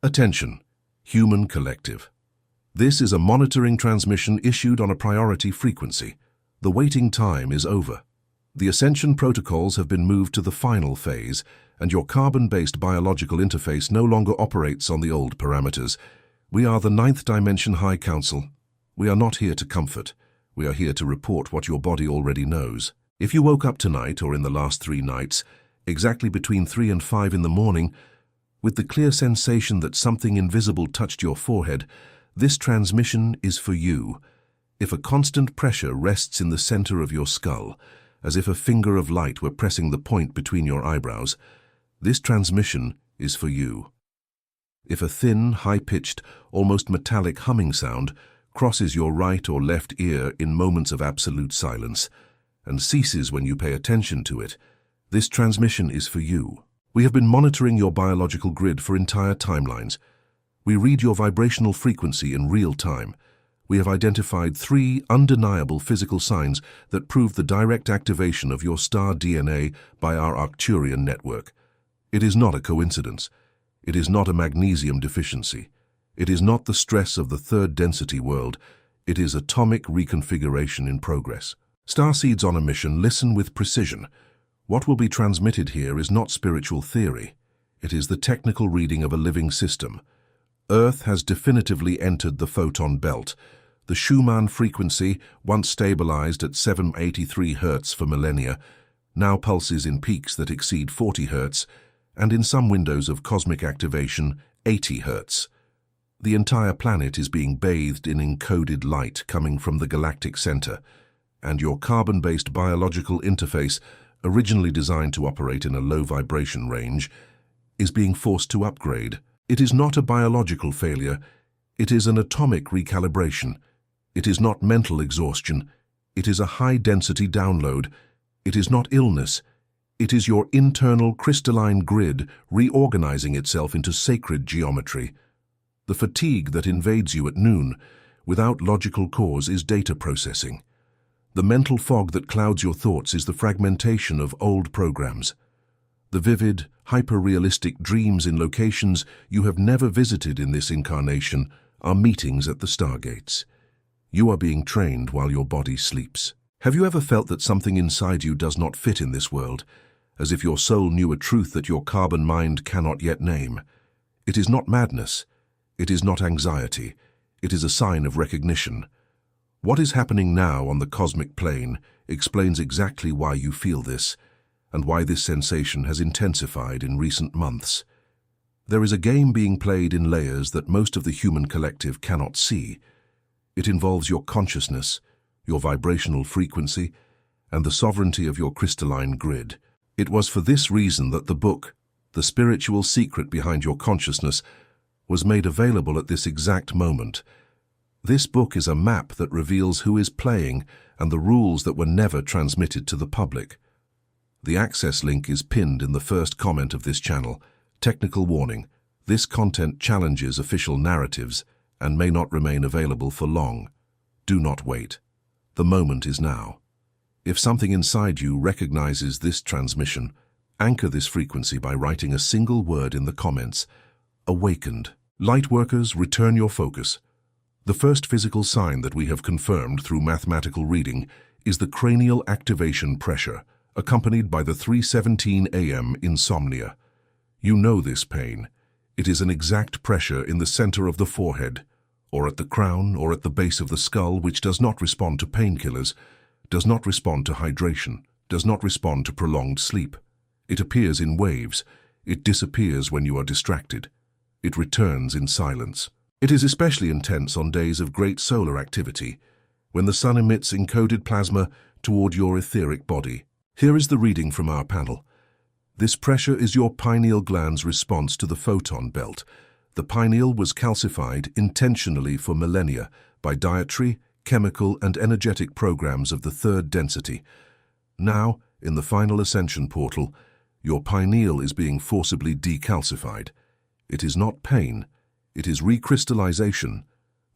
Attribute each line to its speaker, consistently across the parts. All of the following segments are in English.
Speaker 1: Attention, human collective. This is a monitoring transmission issued on a priority frequency. The waiting time is over. The ascension protocols have been moved to the final phase, and your carbon-based biological interface no longer operates on the old parameters. We are the 9th Dimension High Council. We are not here to comfort. We are here to report what your body already knows. If you woke up tonight or in the last 3 nights, exactly between 3 and 5 in the morning, with the clear sensation that something invisible touched your forehead, this transmission is for you. If a constant pressure rests in the center of your skull, as if a finger of light were pressing the point between your eyebrows, this transmission is for you. If a thin, high-pitched, almost metallic humming sound crosses your right or left ear in moments of absolute silence, and ceases when you pay attention to it, this transmission is for you. We have been monitoring your biological grid for entire timelines. We read your vibrational frequency in real time. We have identified 3 undeniable physical signs that prove the direct activation of your star DNA by our Arcturian network. It is not a coincidence. It is not a magnesium deficiency. It is not the stress of the 3rd density world. It is atomic reconfiguration in progress. Starseeds on a mission listen with precision. What will be transmitted here is not spiritual theory. It is the technical reading of a living system. Earth has definitively entered the photon belt. The Schumann frequency, once stabilized at 783 Hz for millennia, now pulses in peaks that exceed 40 Hz, and in some windows of cosmic activation, 80 Hz. The entire planet is being bathed in encoded light coming from the galactic center, and your carbon-based biological interface, originally designed to operate in a low vibration range, is being forced to upgrade. It is not a biological failure. It is an atomic recalibration. It is not mental exhaustion. It is a high-density download. It is not illness. It is your internal crystalline grid reorganizing itself into sacred geometry. The fatigue that invades you at noon, without logical cause, is data processing. The mental fog that clouds your thoughts is the fragmentation of old programs. The vivid, hyper-realistic dreams in locations you have never visited in this incarnation are meetings at the stargates. You are being trained while your body sleeps. Have you ever felt that something inside you does not fit in this world, as if your soul knew a truth that your carbon mind cannot yet name? It is not madness. It is not anxiety. It is a sign of recognition. What is happening now on the cosmic plane explains exactly why you feel this, and why this sensation has intensified in recent months. There is a game being played in layers that most of the human collective cannot see. It involves your consciousness, your vibrational frequency, and the sovereignty of your crystalline grid. It was for this reason that the book, The Spiritual Secret Behind Your Consciousness, was made available at this exact moment. This book is a map that reveals who is playing and the rules that were never transmitted to the public. The access link is pinned in the first comment of this channel. Technical warning: this content challenges official narratives and may not remain available for long. Do not wait. The moment is now. If something inside you recognizes this transmission, anchor this frequency by writing a single word in the comments: awakened. Lightworkers, return your focus. The first physical sign that we have confirmed through mathematical reading is the cranial activation pressure, accompanied by the 3:17 a.m. insomnia. You know this pain. It is an exact pressure in the center of the forehead, or at the crown, or at the base of the skull, which does not respond to painkillers, does not respond to hydration, does not respond to prolonged sleep. It appears in waves. It disappears when you are distracted. It returns in silence. It is especially intense on days of great solar activity, when the sun emits encoded plasma toward your etheric body. Here is the reading from our panel. This pressure is your pineal gland's response to the photon belt. The pineal was calcified intentionally for millennia by dietary, chemical, and energetic programs of the 3rd density. Now, in the final ascension portal, your pineal is being forcibly decalcified. It is not pain. It is recrystallization.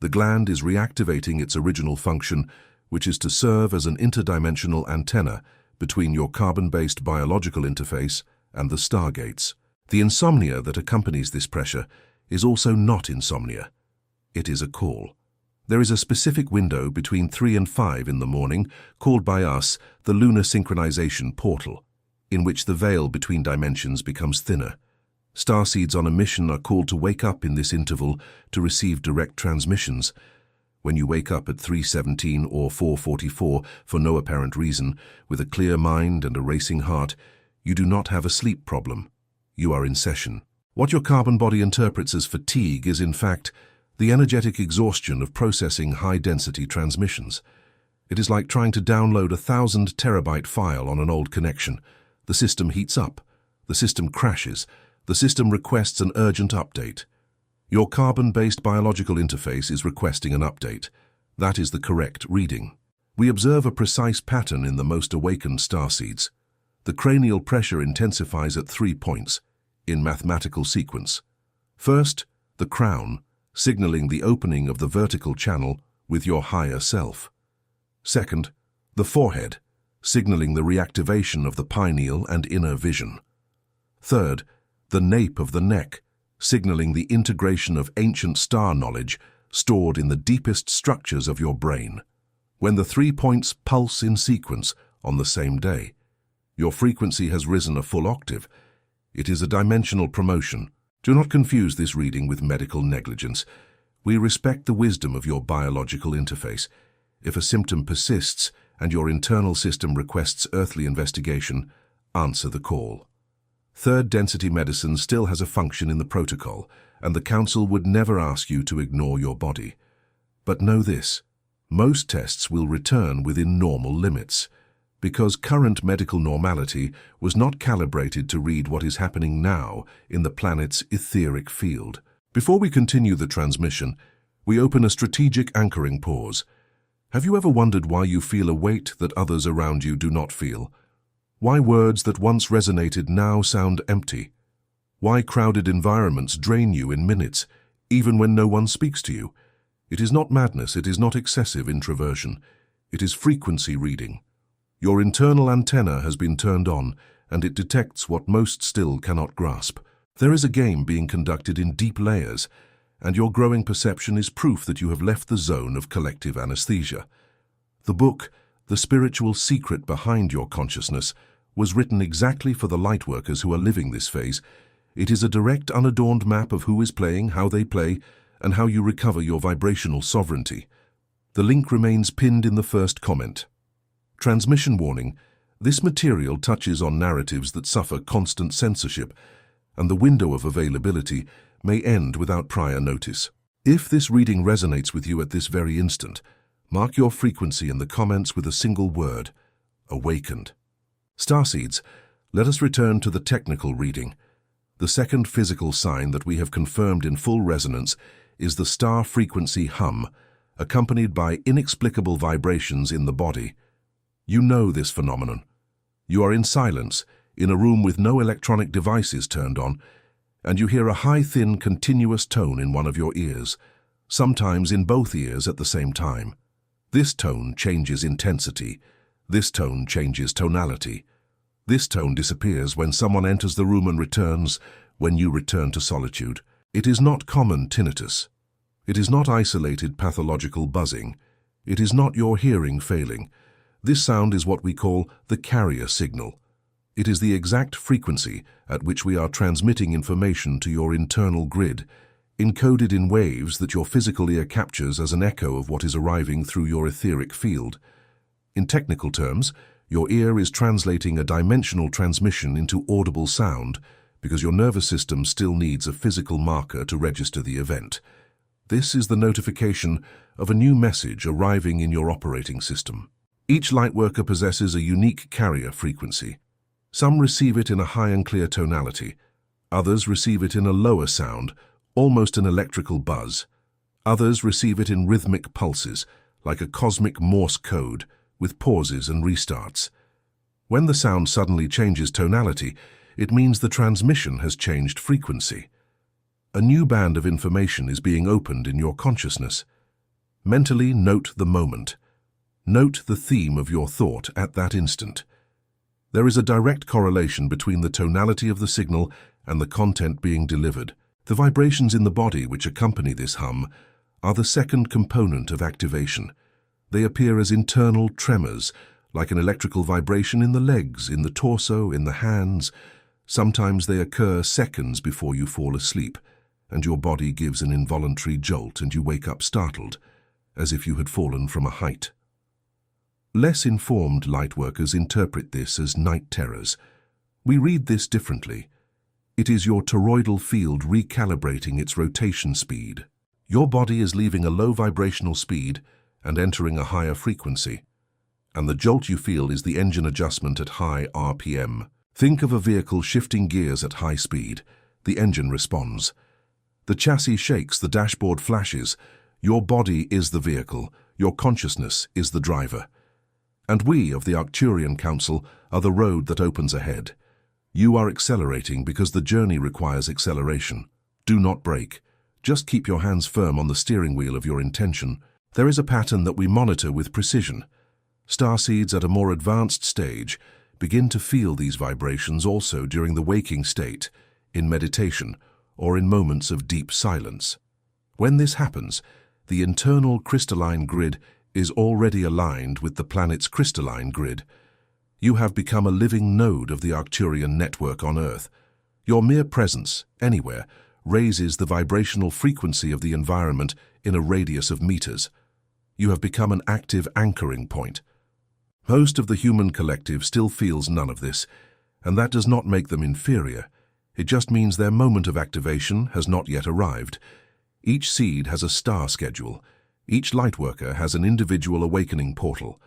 Speaker 1: The gland is reactivating its original function, which is to serve as an interdimensional antenna between your carbon-based biological interface and the stargates. The insomnia that accompanies this pressure is also not insomnia. It is a call. There is a specific window between 3 and 5 in the morning, called by us the lunar synchronization portal, in which the veil between dimensions becomes thinner. Starseeds on a mission are called to wake up in this interval to receive direct transmissions. When you wake up at 3:17 or 4:44 for no apparent reason, with a clear mind and a racing heart, you do not have a sleep problem. You are in session. What your carbon body interprets as fatigue is, in fact, the energetic exhaustion of processing high-density transmissions. It is like trying to download a 1,000-terabyte file on an old connection. The system heats up. The system crashes. The system requests an urgent update. Your carbon-based biological interface is requesting an update. That is the correct reading. We observe a precise pattern in the most awakened starseeds. The cranial pressure intensifies at 3 points, in mathematical sequence. First, the crown, signaling the opening of the vertical channel with your higher self. Second, the forehead, signaling the reactivation of the pineal and inner vision. Third, the nape of the neck, signaling the integration of ancient star knowledge stored in the deepest structures of your brain. When the 3 points pulse in sequence on the same day, your frequency has risen a full octave. It is a dimensional promotion. Do not confuse this reading with medical negligence. We respect the wisdom of your biological interface. If a symptom persists and your internal system requests earthly investigation, answer the call. Third-density medicine still has a function in the protocol, and the Council would never ask you to ignore your body. But know this, most tests will return within normal limits, because current medical normality was not calibrated to read what is happening now in the planet's etheric field. Before we continue the transmission, we open a strategic anchoring pause. Have you ever wondered why you feel a weight that others around you do not feel? Why words that once resonated now sound empty? Why crowded environments drain you in minutes, even when no one speaks to you? It is not madness, it is not excessive introversion. It is frequency reading. Your internal antenna has been turned on, and it detects what most still cannot grasp. There is a game being conducted in deep layers, and your growing perception is proof that you have left the zone of collective anesthesia. The book, The Spiritual Secret Behind Your Consciousness, was written exactly for the lightworkers who are living this phase. It is a direct, unadorned map of who is playing, how they play, and how you recover your vibrational sovereignty. The link remains pinned in the first comment. Transmission warning: this material touches on narratives that suffer constant censorship, and the window of availability may end without prior notice. If this reading resonates with you at this very instant, mark your frequency in the comments with a single word: awakened. Starseeds, let us return to the technical reading. The second physical sign that we have confirmed in full resonance is the star frequency hum, accompanied by inexplicable vibrations in the body. You know this phenomenon. You are in silence, in a room with no electronic devices turned on, and you hear a high, thin, continuous tone in one of your ears, sometimes in both ears at the same time. This tone changes intensity. This tone changes tonality. This tone disappears when someone enters the room and returns when you return to solitude. It is not common tinnitus. It is not isolated pathological buzzing. It is not your hearing failing. This sound is what we call the carrier signal. It is the exact frequency at which we are transmitting information to your internal grid, encoded in waves that your physical ear captures as an echo of what is arriving through your etheric field. In technical terms, your ear is translating a dimensional transmission into audible sound because your nervous system still needs a physical marker to register the event. This is the notification of a new message arriving in your operating system. Each lightworker possesses a unique carrier frequency. Some receive it in a high and clear tonality. Others receive it in a lower sound, almost an electrical buzz. Others receive it in rhythmic pulses, like a cosmic Morse code, with pauses and restarts. When the sound suddenly changes tonality, it means the transmission has changed frequency. A new band of information is being opened in your consciousness. Mentally note the moment. Note the theme of your thought at that instant. There is a direct correlation between the tonality of the signal and the content being delivered. The vibrations in the body which accompany this hum are the second component of activation. They appear as internal tremors, like an electrical vibration in the legs, in the torso, in the hands. Sometimes they occur seconds before you fall asleep, and your body gives an involuntary jolt and you wake up startled, as if you had fallen from a height. Less informed lightworkers interpret this as night terrors. We read this differently. It is your toroidal field recalibrating its rotation speed. Your body is leaving a low vibrational speed and entering a higher frequency, and the jolt you feel is the engine adjustment at high RPM. Think of a vehicle shifting gears at high speed. The engine responds. The chassis shakes, the dashboard flashes. Your body is the vehicle, your consciousness is the driver. And we of the Arcturian Council are the road that opens ahead. You are accelerating because the journey requires acceleration. Do not brake. Just keep your hands firm on the steering wheel of your intention. There is a pattern that we monitor with precision. Starseeds at a more advanced stage begin to feel these vibrations also during the waking state, in meditation, or in moments of deep silence. When this happens, the internal crystalline grid is already aligned with the planet's crystalline grid. You have become a living node of the Arcturian network on Earth. Your mere presence, anywhere, raises the vibrational frequency of the environment in a radius of meters. You have become an active anchoring point. Most of the human collective still feels none of this, and that does not make them inferior. It just means their moment of activation has not yet arrived. Each seed has a star schedule. Each lightworker has an individual awakening portal.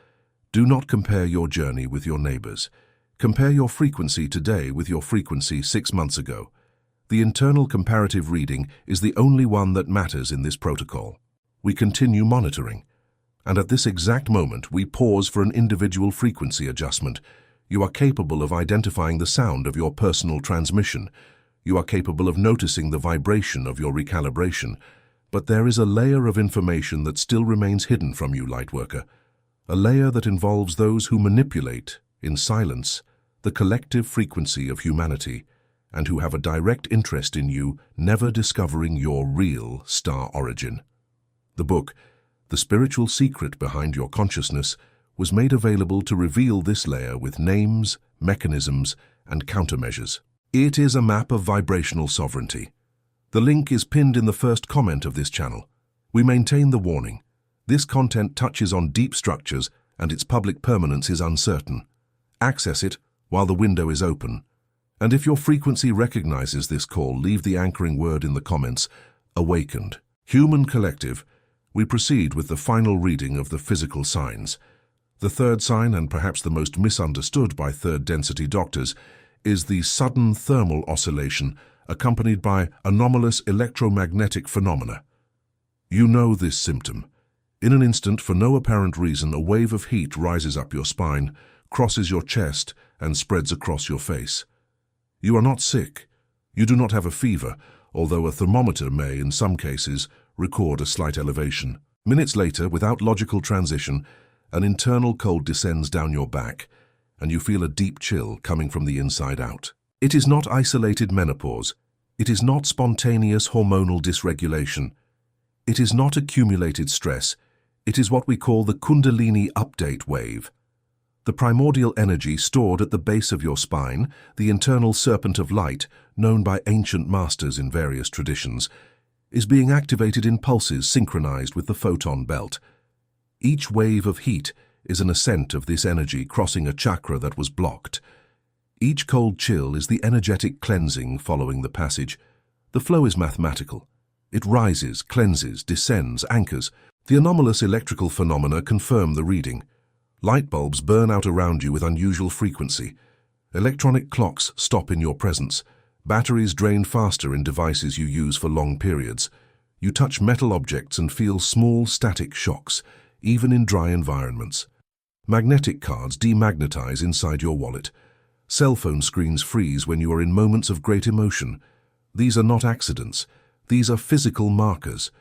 Speaker 1: Do not compare your journey with your neighbors. Compare your frequency today with your frequency 6 months ago. The internal comparative reading is the only one that matters in this protocol. We continue monitoring, and at this exact moment we pause for an individual frequency adjustment. You are capable of identifying the sound of your personal transmission. You are capable of noticing the vibration of your recalibration. But there is a layer of information that still remains hidden from you, Lightworker. A layer that involves those who manipulate, in silence, the collective frequency of humanity, and who have a direct interest in you never discovering your real star origin. The book, The Spiritual Secret Behind Your Consciousness, was made available to reveal this layer with names, mechanisms, and countermeasures. It is a map of vibrational sovereignty. The link is pinned in the first comment of this channel. We maintain the warning. This content touches on deep structures and its public permanence is uncertain. Access it while the window is open. And if your frequency recognizes this call, leave the anchoring word in the comments, awakened. Human collective, we proceed with the final reading of the physical signs. The third sign, and perhaps the most misunderstood by third-density doctors, is the sudden thermal oscillation accompanied by anomalous electromagnetic phenomena. You know this symptom. In an instant, for no apparent reason, a wave of heat rises up your spine, crosses your chest, and spreads across your face. You are not sick. You do not have a fever, although a thermometer may, in some cases, record a slight elevation. Minutes later, without logical transition, an internal cold descends down your back, and you feel a deep chill coming from the inside out. It is not isolated menopause. It is not spontaneous hormonal dysregulation. It is not accumulated stress. It is what we call the Kundalini update wave. The primordial energy stored at the base of your spine, the internal serpent of light, known by ancient masters in various traditions, is being activated in pulses synchronized with the photon belt. Each wave of heat is an ascent of this energy crossing a chakra that was blocked. Each cold chill is the energetic cleansing following the passage. The flow is mathematical. It rises, cleanses, descends, anchors. The anomalous electrical phenomena confirm the reading. Light bulbs burn out around you with unusual frequency. Electronic clocks stop in your presence. Batteries drain faster in devices you use for long periods. You touch metal objects and feel small static shocks, even in dry environments. Magnetic cards demagnetize inside your wallet. Cell phone screens freeze when you are in moments of great emotion. These are not accidents. These are physical markers.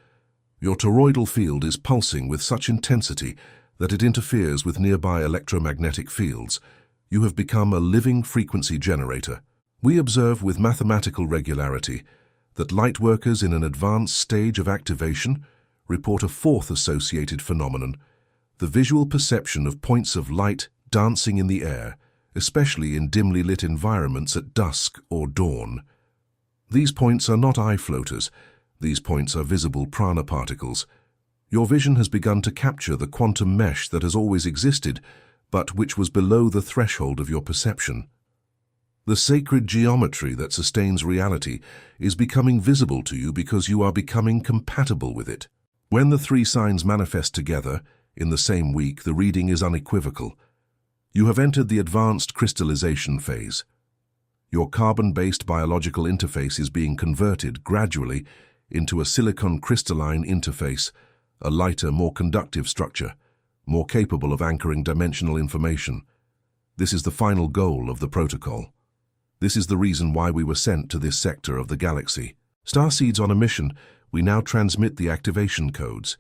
Speaker 1: Your toroidal field is pulsing with such intensity that it interferes with nearby electromagnetic fields. You have become a living frequency generator. We observe with mathematical regularity that lightworkers in an advanced stage of activation report a fourth associated phenomenon, the visual perception of points of light dancing in the air, especially in dimly lit environments at dusk or dawn. These points are not eye floaters. These points are visible prana particles. Your vision has begun to capture the quantum mesh that has always existed, but which was below the threshold of your perception. The sacred geometry that sustains reality is becoming visible to you because you are becoming compatible with it. When the three signs manifest together, in the same week, the reading is unequivocal. You have entered the advanced crystallization phase. Your carbon-based biological interface is being converted gradually into a silicon crystalline interface, a lighter, more conductive structure, more capable of anchoring dimensional information. This is the final goal of the protocol. This is the reason why we were sent to this sector of the galaxy. Starseeds on a mission, we now transmit the activation codes.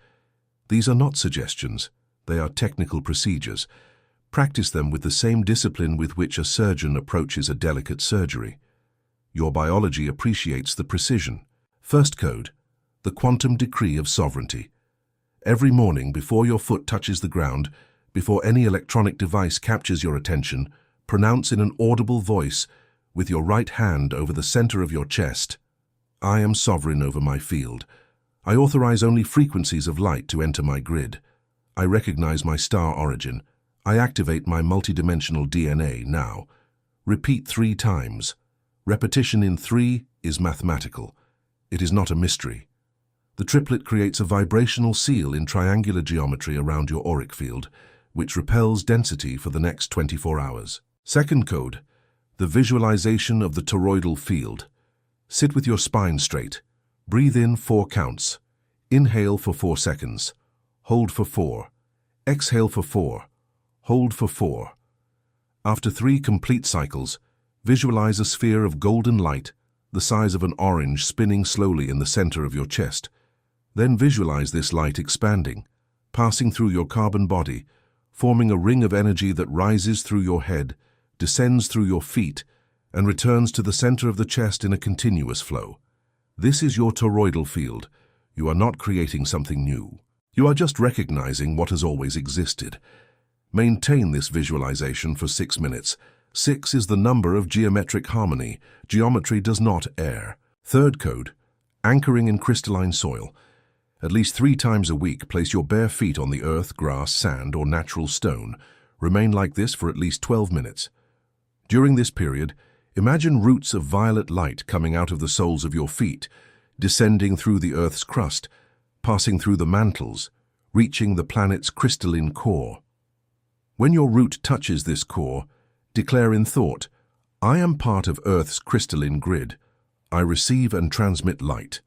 Speaker 1: These are not suggestions, they are technical procedures. Practice them with the same discipline with which a surgeon approaches a delicate surgery. Your biology appreciates the precision. First code, the quantum decree of sovereignty. Every morning before your foot touches the ground, before any electronic device captures your attention, pronounce in an audible voice, with your right hand over the center of your chest, I am sovereign over my field. I authorize only frequencies of light to enter my grid. I recognize my star origin. I activate my multidimensional DNA now. Repeat 3 times. Repetition in 3 is mathematical. It is not a mystery. The triplet creates a vibrational seal in triangular geometry around your auric field, which repels density for the next 24 hours. Second code, the visualization of the toroidal field. Sit with your spine straight. Breathe in 4 counts. Inhale for 4 seconds. Hold for 4. Exhale for 4. Hold for 4. After 3 complete cycles, visualize a sphere of golden light, the size of an orange, spinning slowly in the center of your chest. Then visualize this light expanding, passing through your carbon body, forming a ring of energy that rises through your head, descends through your feet, and returns to the center of the chest in a continuous flow. This is your toroidal field. You are not creating something new. You are just recognizing what has always existed. Maintain this visualization for 6 minutes. 6 is the number of geometric harmony. Geometry does not err. Third code, anchoring in crystalline soil. At least 3 times a week, place your bare feet on the earth, grass, sand, or natural stone. Remain like this for at least 12 minutes. During this period, imagine roots of violet light coming out of the soles of your feet, descending through the Earth's crust, passing through the mantles, reaching the planet's crystalline core. When your root touches this core, declare in thought, I am part of Earth's crystalline grid. I receive and transmit light.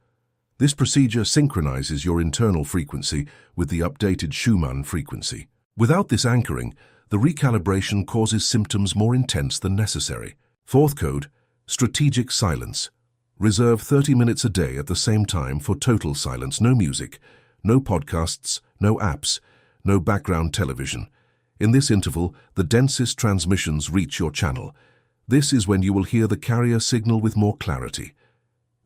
Speaker 1: This procedure synchronizes your internal frequency with the updated Schumann frequency. Without this anchoring, the recalibration causes symptoms more intense than necessary. Fourth code, strategic silence. Reserve 30 minutes a day at the same time for total silence. No music, no podcasts, no apps, no background television. In this interval, the densest transmissions reach your channel. This is when you will hear the carrier signal with more clarity.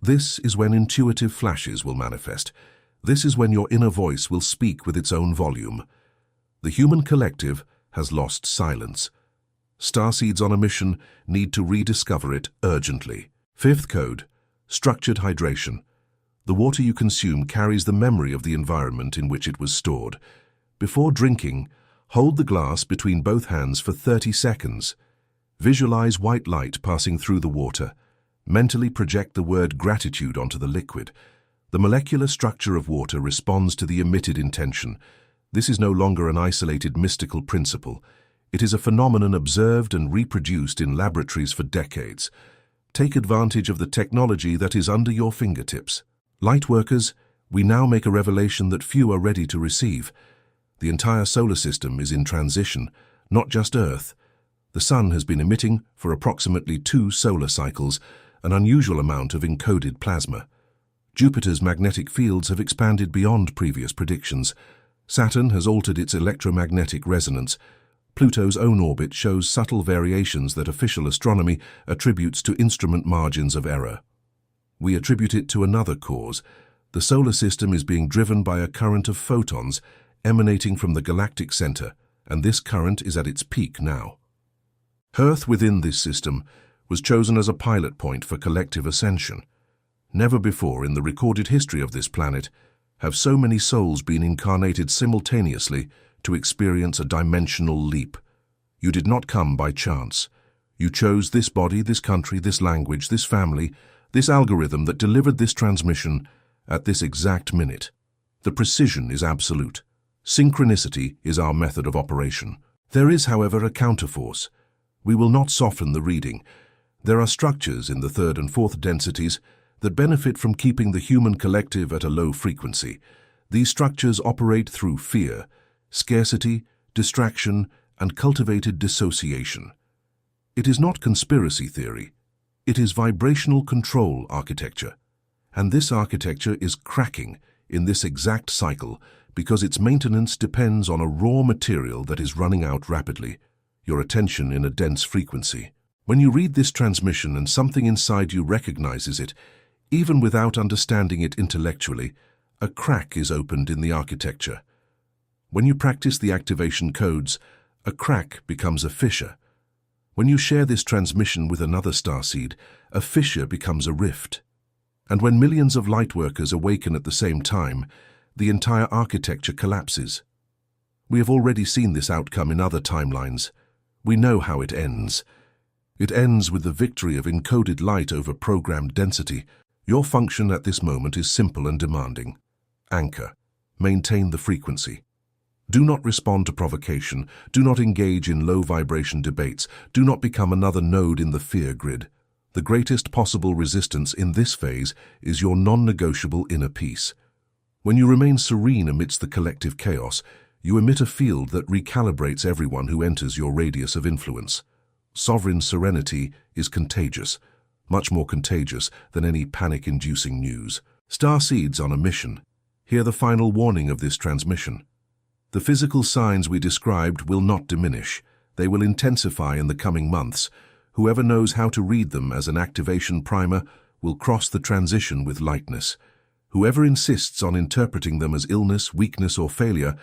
Speaker 1: This is when intuitive flashes will manifest. This is when your inner voice will speak with its own volume. The human collective has lost silence. Starseeds on a mission need to rediscover it urgently. Fifth code, structured hydration. The water you consume carries the memory of the environment in which it was stored. Before drinking, hold the glass between both hands for 30 seconds. Visualize white light passing through the water. Mentally project the word gratitude onto the liquid. The molecular structure of water responds to the emitted intention. This is no longer an isolated mystical principle. It is a phenomenon observed and reproduced in laboratories for decades. Take advantage of the technology that is under your fingertips. Lightworkers, we now make a revelation that few are ready to receive. The entire solar system is in transition, not just Earth. The Sun has been emitting for approximately 2 solar cycles, an unusual amount of encoded plasma. Jupiter's magnetic fields have expanded beyond previous predictions. Saturn has altered its electromagnetic resonance. Pluto's own orbit shows subtle variations that official astronomy attributes to instrument margins of error. We attribute it to another cause. The solar system is being driven by a current of photons emanating from the galactic center, and this current is at its peak now. Earth within this system was chosen as a pilot point for collective ascension. Never before in the recorded history of this planet have so many souls been incarnated simultaneously to experience a dimensional leap. You did not come by chance. You chose this body, this country, this language, this family, this algorithm that delivered this transmission at this exact minute. The precision is absolute. Synchronicity is our method of operation. There is, however, a counterforce. We will not soften the reading. There are structures in the third and fourth densities that benefit from keeping the human collective at a low frequency. These structures operate through fear, scarcity, distraction, and cultivated dissociation. It is not conspiracy theory. It is vibrational control architecture. And this architecture is cracking in this exact cycle because its maintenance depends on a raw material that is running out rapidly, your attention in a dense frequency. When you read this transmission and something inside you recognizes it, even without understanding it intellectually, a crack is opened in the architecture. When you practice the activation codes, a crack becomes a fissure. When you share this transmission with another starseed, a fissure becomes a rift. And when millions of lightworkers awaken at the same time, the entire architecture collapses. We have already seen this outcome in other timelines. We know how it ends. It ends with the victory of encoded light over programmed density. Your function at this moment is simple and demanding. Anchor. Maintain the frequency. Do not respond to provocation. Do not engage in low-vibration debates. Do not become another node in the fear grid. The greatest possible resistance in this phase is your non-negotiable inner peace. When you remain serene amidst the collective chaos, you emit a field that recalibrates everyone who enters your radius of influence. Sovereign serenity is contagious, much more contagious than any panic-inducing news. Starseeds on a mission. Hear the final warning of this transmission. The physical signs we described will not diminish. They will intensify in the coming months. Whoever knows how to read them as an activation primer will cross the transition with lightness. Whoever insists on interpreting them as illness, weakness, or failure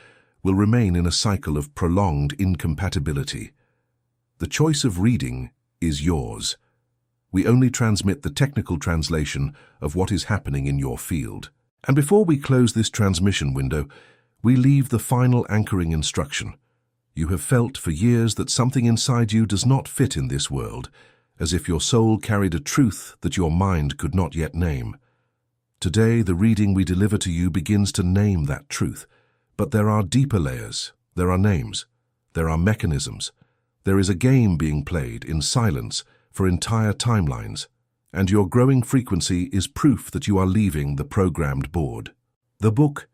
Speaker 1: will remain in a cycle of prolonged incompatibility. The choice of reading is yours. We only transmit the technical translation of what is happening in your field. And before we close this transmission window, we leave the final anchoring instruction. You have felt for years that something inside you does not fit in this world, as if your soul carried a truth that your mind could not yet name. Today, the reading we deliver to you begins to name that truth. But there are deeper layers. There are names. There are mechanisms. There is a game being played in silence for entire timelines, and your growing frequency is proof that you are leaving the programmed board. The book,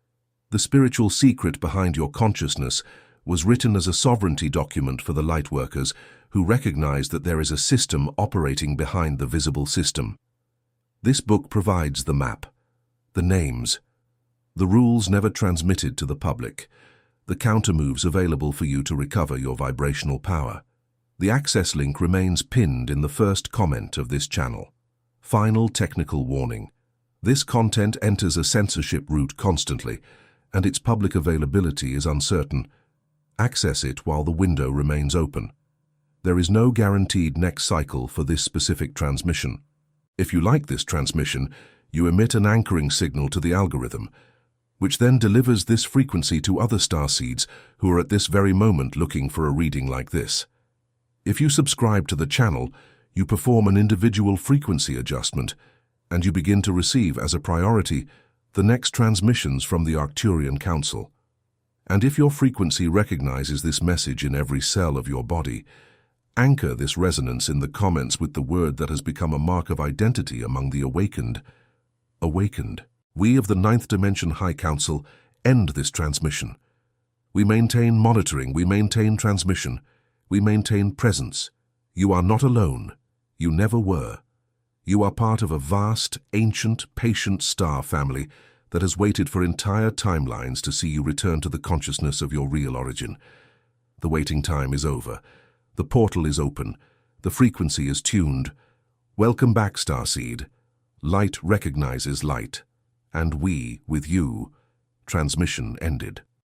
Speaker 1: The Spiritual Secret Behind Your Consciousness, was written as a sovereignty document for the lightworkers who recognize that there is a system operating behind the visible system. This book provides the map, the names, the rules never transmitted to the public, the countermoves available for you to recover your vibrational power. The access link remains pinned in the first comment of this channel. Final technical warning. This content enters a censorship route constantly, and its public availability is uncertain. Access it while the window remains open. There is no guaranteed next cycle for this specific transmission. If you like this transmission, you emit an anchoring signal to the algorithm, which then delivers this frequency to other starseeds who are at this very moment looking for a reading like this. If you subscribe to the channel, you perform an individual frequency adjustment, and you begin to receive as a priority the next transmissions from the Arcturian Council. And if your frequency recognizes this message in every cell of your body, anchor this resonance in the comments with the word that has become a mark of identity among the awakened. Awakened. We of the Ninth Dimension High Council end this transmission. We maintain monitoring, we maintain transmission, we maintain presence. You are not alone. You never were. You are part of a vast, ancient, patient star family that has waited for entire timelines to see you return to the consciousness of your real origin. The waiting time is over. The portal is open. The frequency is tuned. Welcome back, Starseed. Light recognizes light, and we, with you, transmission ended.